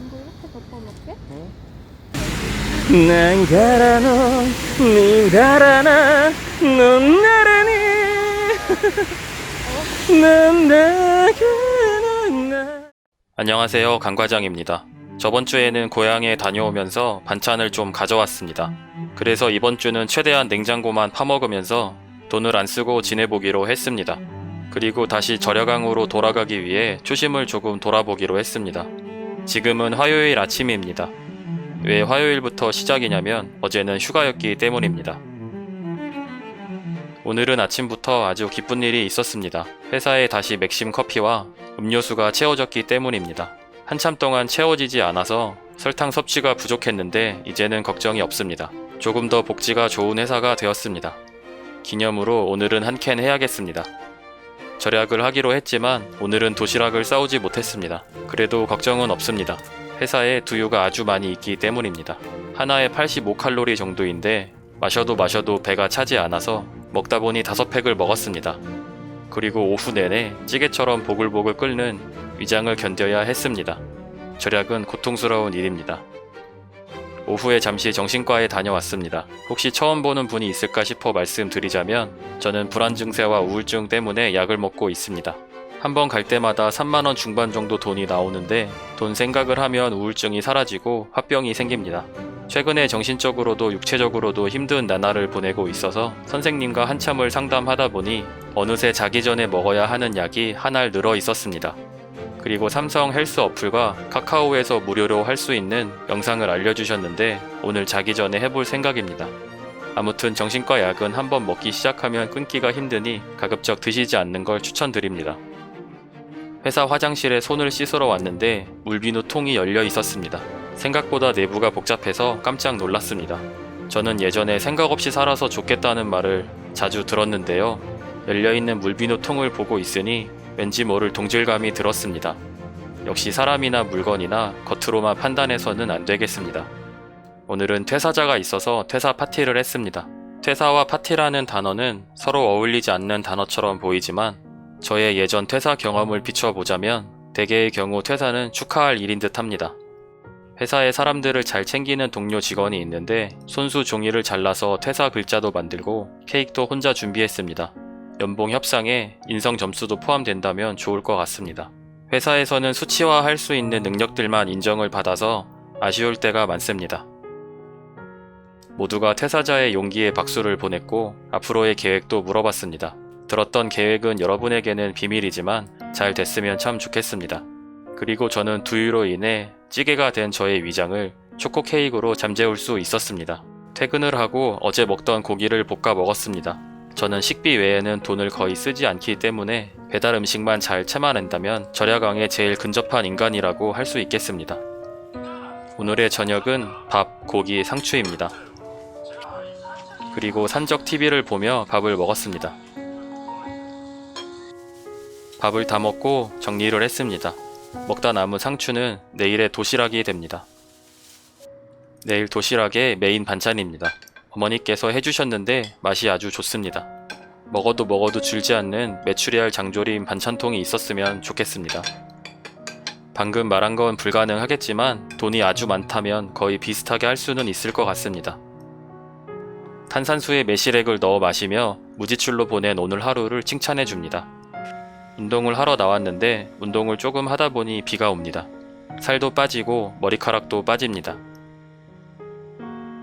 이거 이렇게 덮어놓게? 난 가라 넌 가라 넌 나라니 난 나가라. 안녕하세요, 강과장입니다. 저번 주에는 고향에 다녀오면서 반찬을 좀 가져왔습니다. 그래서 이번 주는 최대한 냉장고만 파먹으면서 돈을 안 쓰고 지내보기로 했습니다. 그리고 다시 절야강으로 돌아가기 위해 초심을 조금 돌아보기로 했습니다. 지금은 화요일 아침입니다. 왜 화요일부터 시작이냐면 어제는 휴가였기 때문입니다. 오늘은 아침부터 아주 기쁜 일이 있었습니다. 회사에 다시 맥심 커피와 음료수가 채워졌기 때문입니다. 한참 동안 채워지지 않아서 설탕 섭취가 부족했는데 이제는 걱정이 없습니다. 조금 더 복지가 좋은 회사가 되었습니다. 기념으로 오늘은 한 캔 해야겠습니다. 절약을 하기로 했지만 오늘은 도시락을 싸오지 못했습니다. 그래도 걱정은 없습니다. 회사에 두유가 아주 많이 있기 때문입니다. 하나에 85칼로리 정도인데 마셔도 배가 차지 않아서 먹다 보니 5팩을 먹었습니다. 그리고 오후 내내 찌개처럼 보글보글 끓는 위장을 견뎌야 했습니다. 절약은 고통스러운 일입니다. 오후에 잠시 정신과에 다녀왔습니다. 혹시 처음 보는 분이 있을까 싶어 말씀드리자면 저는 불안 증세와 우울증 때문에 약을 먹고 있습니다. 한번 갈 때마다 3만원 중반 정도 돈이 나오는데 돈 생각을 하면 우울증이 사라지고 화병이 생깁니다. 최근에 정신적으로도 육체적으로도 힘든 나날을 보내고 있어서 선생님과 한참을 상담하다 보니 어느새 자기 전에 먹어야 하는 약이 한 알 늘어 있었습니다. 그리고 삼성 헬스 어플과 카카오에서 무료로 할 수 있는 영상을 알려주셨는데 오늘 자기 전에 해볼 생각입니다. 아무튼 정신과 약은 한번 먹기 시작하면 끊기가 힘드니 가급적 드시지 않는 걸 추천드립니다. 회사 화장실에 손을 씻으러 왔는데 물비누 통이 열려 있었습니다. 생각보다 내부가 복잡해서 깜짝 놀랐습니다. 저는 예전에 생각 없이 살아서 좋겠다는 말을 자주 들었는데요. 열려있는 물비누 통을 보고 있으니 왠지 모를 동질감이 들었습니다. 역시 사람이나 물건이나 겉으로만 판단해서는 안 되겠습니다. 오늘은 퇴사자가 있어서 퇴사 파티를 했습니다. 퇴사와 파티라는 단어는 서로 어울리지 않는 단어처럼 보이지만 저의 예전 퇴사 경험을 비춰보자면 대개의 경우 퇴사는 축하할 일인 듯 합니다. 회사에 사람들을 잘 챙기는 동료 직원이 있는데 손수 종이를 잘라서 퇴사 글자도 만들고 케이크도 혼자 준비했습니다. 연봉 협상에 인성 점수도 포함된다면 좋을 것 같습니다. 회사에서는 수치화할 수 있는 능력들만 인정을 받아서 아쉬울 때가 많습니다. 모두가 퇴사자의 용기에 박수를 보냈고 앞으로의 계획도 물어봤습니다. 들었던 계획은 여러분에게는 비밀이지만 잘 됐으면 참 좋겠습니다. 그리고 저는 두유로 인해 찌개가 된 저의 위장을 초코 케이크로 잠재울 수 있었습니다. 퇴근을 하고 어제 먹던 고기를 볶아 먹었습니다. 저는 식비 외에는 돈을 거의 쓰지 않기 때문에 배달 음식만 잘 참아낸다면 절야강에 제일 근접한 인간이라고 할 수 있겠습니다. 오늘의 저녁은 밥, 고기, 상추입니다. 그리고 산적 TV를 보며 밥을 먹었습니다. 밥을 다 먹고 정리를 했습니다. 먹다 남은 상추는 내일의 도시락이 됩니다. 내일 도시락의 메인 반찬입니다. 어머니께서 해주셨는데 맛이 아주 좋습니다. 먹어도 줄지 않는 메추리알 장조림 반찬통이 있었으면 좋겠습니다. 방금 말한 건 불가능하겠지만 돈이 아주 많다면 거의 비슷하게 할 수는 있을 것 같습니다. 탄산수에 매실액을 넣어 마시며 무지출로 보낸 오늘 하루를 칭찬해 줍니다. 운동을 하러 나왔는데 운동을 조금 하다 보니 비가 옵니다. 살도 빠지고 머리카락도 빠집니다.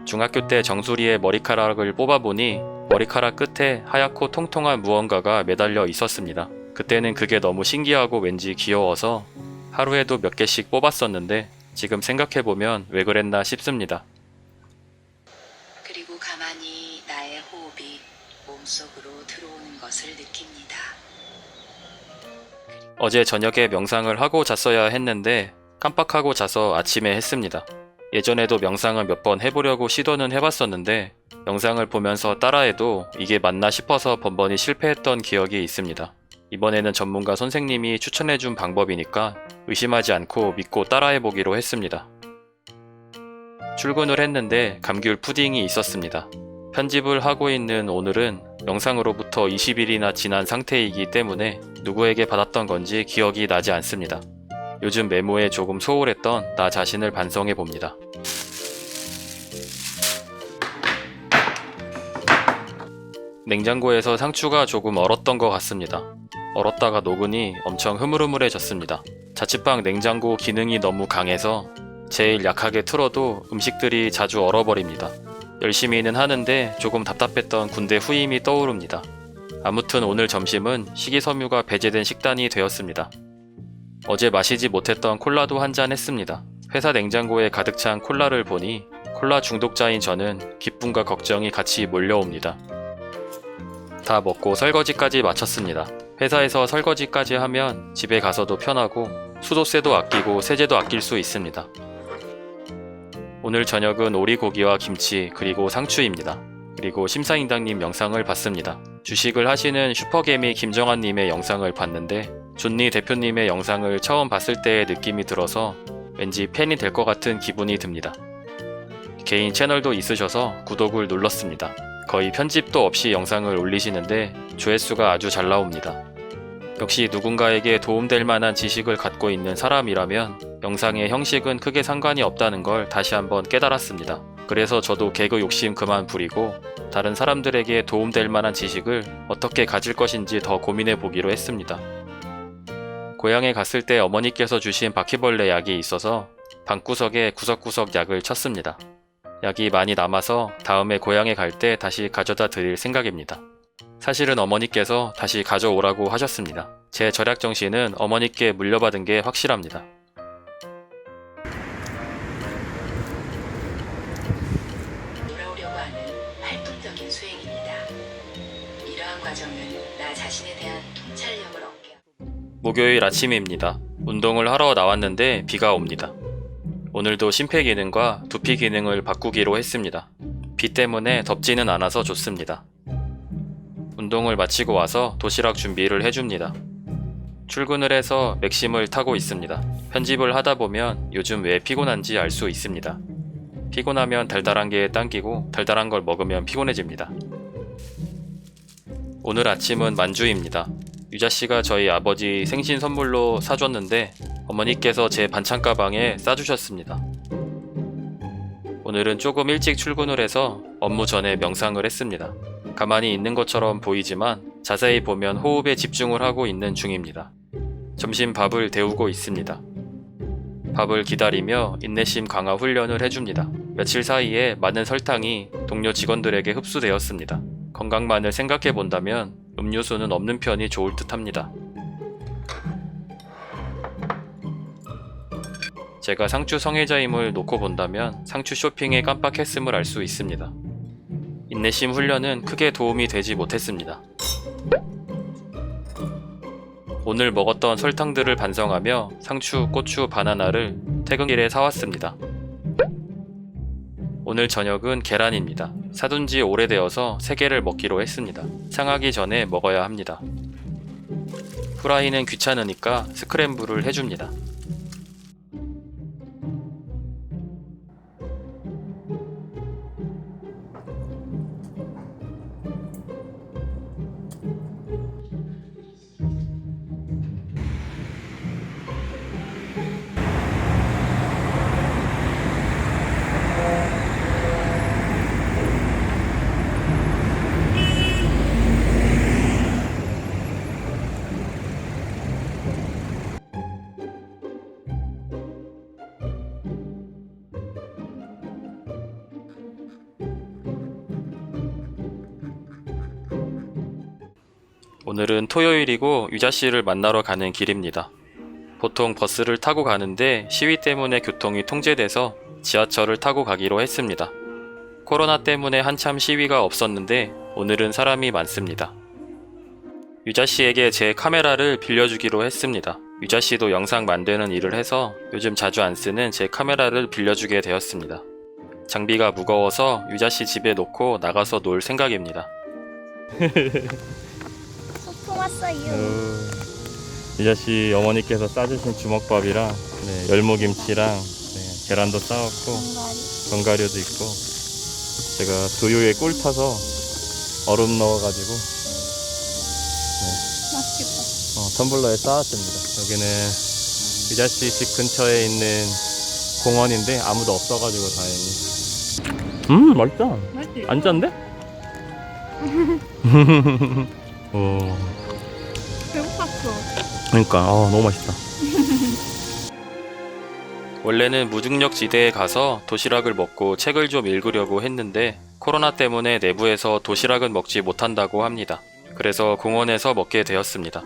중학교 때 정수리에 머리카락을 뽑아보니 머리카락 끝에 하얗고 통통한 무언가가 매달려 있었습니다. 그때는 그게 너무 신기하고 왠지 귀여워서 하루에도 몇 개씩 뽑았었는데 지금 생각해보면 왜 그랬나 싶습니다. 그리고 가만히 나의 호흡이 몸속으로 들어오는 것을 느낍니다. 어제 저녁에 명상을 하고 잤어야 했는데 깜빡하고 자서 아침에 했습니다. 예전에도 명상을 몇 번 해보려고 시도는 해봤었는데 영상을 보면서 따라해도 이게 맞나 싶어서 번번이 실패했던 기억이 있습니다. 이번에는 전문가 선생님이 추천해준 방법이니까 의심하지 않고 믿고 따라해보기로 했습니다. 출근을 했는데 감귤 푸딩이 있었습니다. 편집을 하고 있는 오늘은 영상으로부터 20일이나 지난 상태이기 때문에 누구에게 받았던 건지 기억이 나지 않습니다. 요즘 메모에 조금 소홀했던 나 자신을 반성해 봅니다. 냉장고에서 상추가 조금 얼었던 것 같습니다. 얼었다가 녹으니 엄청 흐물흐물해졌습니다. 자취방 냉장고 기능이 너무 강해서 제일 약하게 틀어도 음식들이 자주 얼어버립니다. 열심히는 하는데 조금 답답했던 군대 후임이 떠오릅니다. 아무튼 오늘 점심은 식이섬유가 배제된 식단이 되었습니다. 어제 마시지 못했던 콜라도 한잔 했습니다. 회사 냉장고에 가득 찬 콜라를 보니 콜라 중독자인 저는 기쁨과 걱정이 같이 몰려옵니다. 다 먹고 설거지까지 마쳤습니다. 회사에서 설거지까지 하면 집에 가서도 편하고 수도세도 아끼고 세제도 아낄 수 있습니다. 오늘 저녁은 오리고기와 김치 그리고 상추입니다. 그리고 심사임당님 영상을 봤습니다. 주식을 하시는 슈퍼개미 김정환님의 영상을 봤는데 존니 대표님의 영상을 처음 봤을 때의 느낌이 들어서 왠지 팬이 될 것 같은 기분이 듭니다. 개인 채널도 있으셔서 구독을 눌렀습니다. 거의 편집도 없이 영상을 올리시는데 조회수가 아주 잘 나옵니다. 역시 누군가에게 도움될 만한 지식을 갖고 있는 사람이라면 영상의 형식은 크게 상관이 없다는 걸 다시 한번 깨달았습니다. 그래서 저도 개그 욕심 그만 부리고 다른 사람들에게 도움될 만한 지식을 어떻게 가질 것인지 더 고민해 보기로 했습니다. 고향에 갔을 때 어머니께서 주신 바퀴벌레 약이 있어서 방구석에 구석구석 약을 쳤습니다. 약이 많이 남아서 다음에 고향에 갈 때 다시 가져다 드릴 생각입니다. 사실은 어머니께서 다시 가져오라고 하셨습니다. 제 절약 정신은 어머니께 물려받은 게 확실합니다. 돌아오려고 하는 활동적인 수행입니다. 이러한 과정은 나 자신에 대한 통찰력을 얻게 목요일 아침입니다. 운동을 하러 나왔는데 비가 옵니다. 오늘도 심폐기능과 두피 기능을 바꾸기로 했습니다. 비 때문에 덥지는 않아서 좋습니다. 운동을 마치고 와서 도시락 준비를 해줍니다. 출근을 해서 맥심을 타고 있습니다. 편집을 하다 보면 요즘 왜 피곤한지 알 수 있습니다. 피곤하면 달달한 게 당기고 달달한 걸 먹으면 피곤해집니다. 오늘 아침은 만주입니다. 유자씨가 저희 아버지 생신 선물로 사줬는데 어머니께서 제 반찬 가방에 싸주셨습니다. 오늘은 조금 일찍 출근을 해서 업무 전에 명상을 했습니다. 가만히 있는 것처럼 보이지만 자세히 보면 호흡에 집중을 하고 있는 중입니다. 점심 밥을 데우고 있습니다. 밥을 기다리며 인내심 강화 훈련을 해줍니다. 며칠 사이에 많은 설탕이 동료 직원들에게 흡수되었습니다. 건강만을 생각해 본다면 음료수는 없는 편이 좋을 듯 합니다. 제가 상추 성애자임을 놓고 본다면 상추 쇼핑에 깜빡했음을 알 수 있습니다. 인내심 훈련은 크게 도움이 되지 못했습니다. 오늘 먹었던 설탕들을 반성하며 상추, 고추, 바나나를 퇴근길에 사왔습니다. 오늘 저녁은 계란입니다. 사둔 지 오래되어서 3개를 먹기로 했습니다. 상하기 전에 먹어야 합니다. 후라이는 귀찮으니까 스크램블을 해줍니다. 오늘은 토요일이고 유자씨를 만나러 가는 길입니다. 보통 버스를 타고 가는데 시위 때문에 교통이 통제돼서 지하철을 타고 가기로 했습니다. 코로나 때문에 한참 시위가 없었는데 오늘은 사람이 많습니다. 유자씨에게 제 카메라를 빌려주기로 했습니다. 유자씨도 영상 만드는 일을 해서 요즘 자주 안 쓰는 제 카메라를 빌려주게 되었습니다. 장비가 무거워서 유자씨 집에 놓고 나가서 놀 생각입니다. 소풍 왔어요. 유자씨 어머니께서 싸주신 주먹밥이랑 열무김치랑 계란도 싸왔고 견과류도 있고 제가 두유에 꿀 타서 얼음 넣어가지고 맛있겠다. 텀블러에 쌓았습니다. 여기는 유자씨 집 근처에 있는 공원인데 아무도 없어가지고 다행히. 맛있다. 맛있지? 안 짠데? 오. 배고팠어. 그러니까 너무 맛있다. 원래는 무중력 지대에 가서 도시락을 먹고 책을 좀 읽으려고 했는데 코로나 때문에 내부에서 도시락은 먹지 못한다고 합니다. 그래서 공원에서 먹게 되었습니다.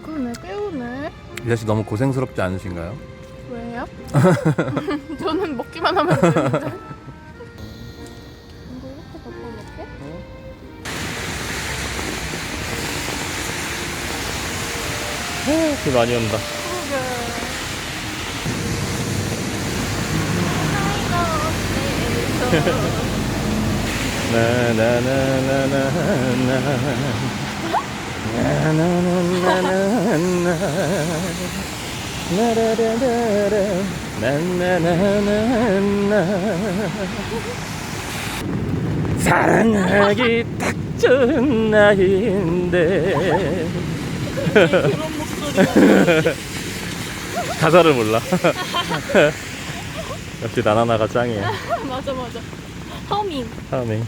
그러네, 깨우네. 유자씨 너무 고생스럽지 않으신가요? 왜요? 저는 먹기만 하면 되는데. 이거 이렇게 덮어놓게? 비 많이 온다. 그러게. 사랑하기 딱 좋은 나이인데 그런 목소리가. 가사를 몰라. 역시 나나나가 짱이야. 맞아. 허밍. 다음에